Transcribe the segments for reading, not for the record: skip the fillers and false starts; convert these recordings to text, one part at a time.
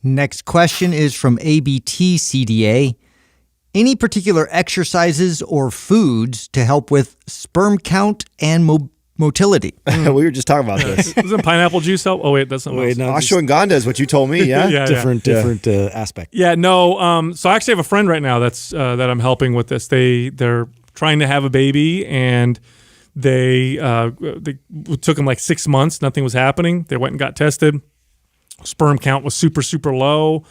Next question is from ABTCDA. Any particular exercises or foods to help with sperm count and motility? We were just talking about this. Doesn't pineapple juice help? Oh, wait, that's something else. No, ashwagandha is what you told me, yeah? Different aspect. Yeah, no. So I actually have a friend right now that I'm helping with this. They're trying to have a baby, and they took them like 6 months. Nothing was happening. They went and got tested. Sperm count was super, super low.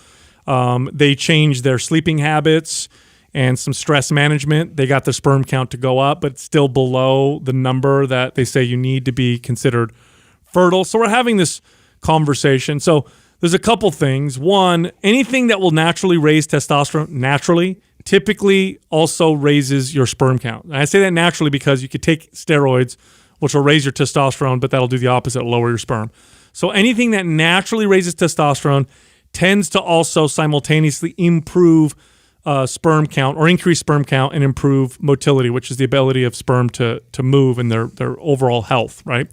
They changed their sleeping habits and some stress management. They got their sperm count to go up, but still below the number that they say you need to be considered fertile. So we're having this conversation. So there's a couple things. One, anything that will naturally raise testosterone typically also raises your sperm count. And I say that naturally because you could take steroids, which will raise your testosterone, but that'll do the opposite, lower your sperm. So anything that naturally raises testosterone tends to also simultaneously improve sperm count or increase sperm count and improve motility, which is the ability of sperm to move and their overall health, right?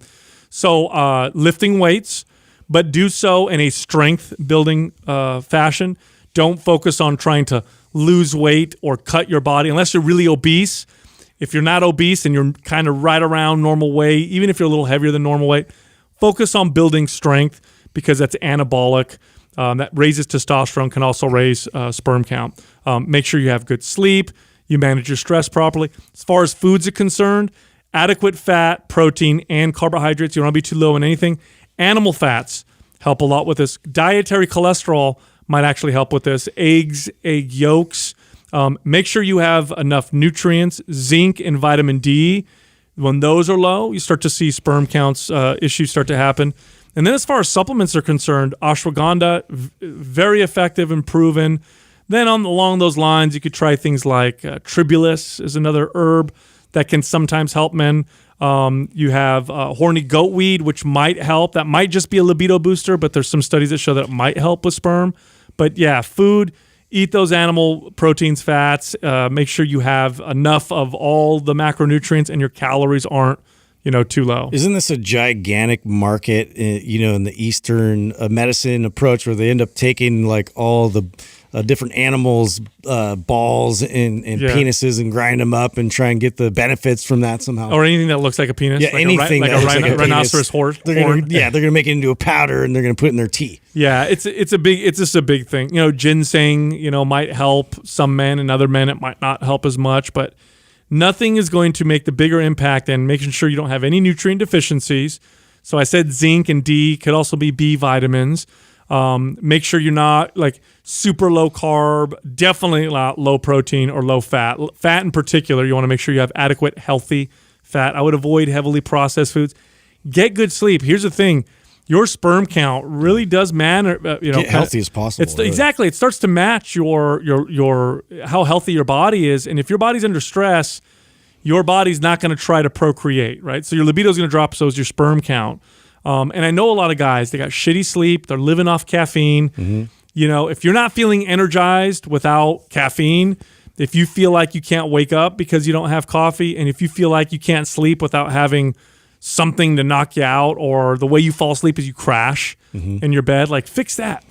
So lifting weights, but do so in a strength building fashion. Don't focus on trying to lose weight or cut your body unless you're really obese. If you're not obese and you're kind of right around normal weight, even if you're a little heavier than normal weight, focus on building strength because that's anabolic. That raises testosterone, can also raise sperm count. Make sure you have good sleep, you manage your stress properly. As far as foods are concerned, adequate fat, protein, and carbohydrates. You don't want to be too low in anything. Animal fats help a lot with this. Dietary cholesterol might actually help with this. Eggs, egg yolks. Make sure you have enough nutrients, zinc and vitamin D. When those are low, you start to see sperm counts issues start to happen. And then as far as supplements are concerned, ashwagandha, very effective and proven. Then along those lines, you could try things like tribulus is another herb that can sometimes help men. You have horny goat weed, which might help. That might just be a libido booster, but there's some studies that show that it might help with sperm. But yeah, food, eat those animal proteins, fats. Make sure you have enough of all the macronutrients and your calories aren't too low. Isn't this a gigantic market, in the Eastern medicine approach where they end up taking like all the different animals' balls and penises and grind them up and try and get the benefits from that somehow? Or anything that looks like a penis. Yeah, like anything like a rhinoceros horn. They're going to make it into a powder and they're going to put it in their tea. Yeah, it's just a big thing. Ginseng, might help some men, and other men it might not help as much, but nothing is going to make the bigger impact than making sure you don't have any nutrient deficiencies. So I said zinc and D, could also be B vitamins. Make sure you're not like super low carb, definitely not low protein or low fat. Fat in particular, you want to make sure you have adequate, healthy fat. I would avoid heavily processed foods. Get good sleep. Here's the thing. Your sperm count really does matter. Get healthy as possible. Really. Exactly. It starts to match your how healthy your body is, and if your body's under stress, your body's not going to try to procreate, right? So your libido is going to drop. So is your sperm count. And I know a lot of guys, they got shitty sleep. They're living off caffeine. Mm-hmm. If you're not feeling energized without caffeine, if you feel like you can't wake up because you don't have coffee, and if you feel like you can't sleep without having something to knock you out, or the way you fall asleep is you crash in your bed, like fix that.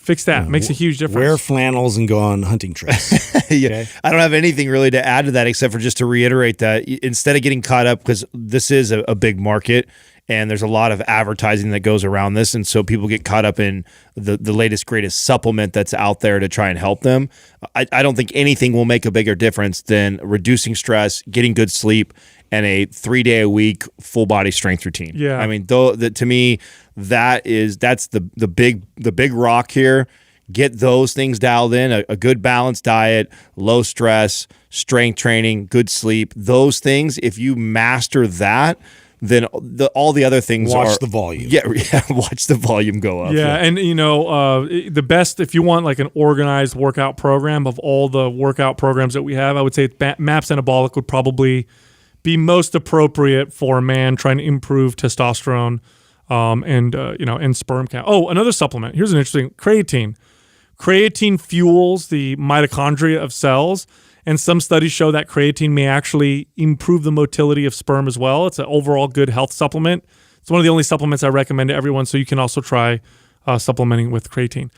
Makes a huge difference. Wear flannels and go on hunting trips. Okay? I don't have anything really to add to that except for just to reiterate that instead of getting caught up, because this is a big market and there's a lot of advertising that goes around this, and so people get caught up in the latest, greatest supplement that's out there to try and help them. I don't think anything will make a bigger difference than reducing stress, getting good sleep, and a 3-day-a-week full body strength routine. Yeah, I mean, to me, that's the big rock here. Get those things dialed in. A good balanced diet, low stress, strength training, good sleep. Those things, if you master that, then all the other things watch the volume. Yeah, watch the volume go up. Yeah, and the best, if you want like an organized workout program of all the workout programs that we have, I would say MAPS Anabolic would probably be most appropriate for a man trying to improve testosterone and sperm count. Oh, another supplement. Here's an interesting creatine. Creatine fuels the mitochondria of cells, and some studies show that creatine may actually improve the motility of sperm as well. It's an overall good health supplement. It's one of the only supplements I recommend to everyone, so you can also try supplementing with creatine.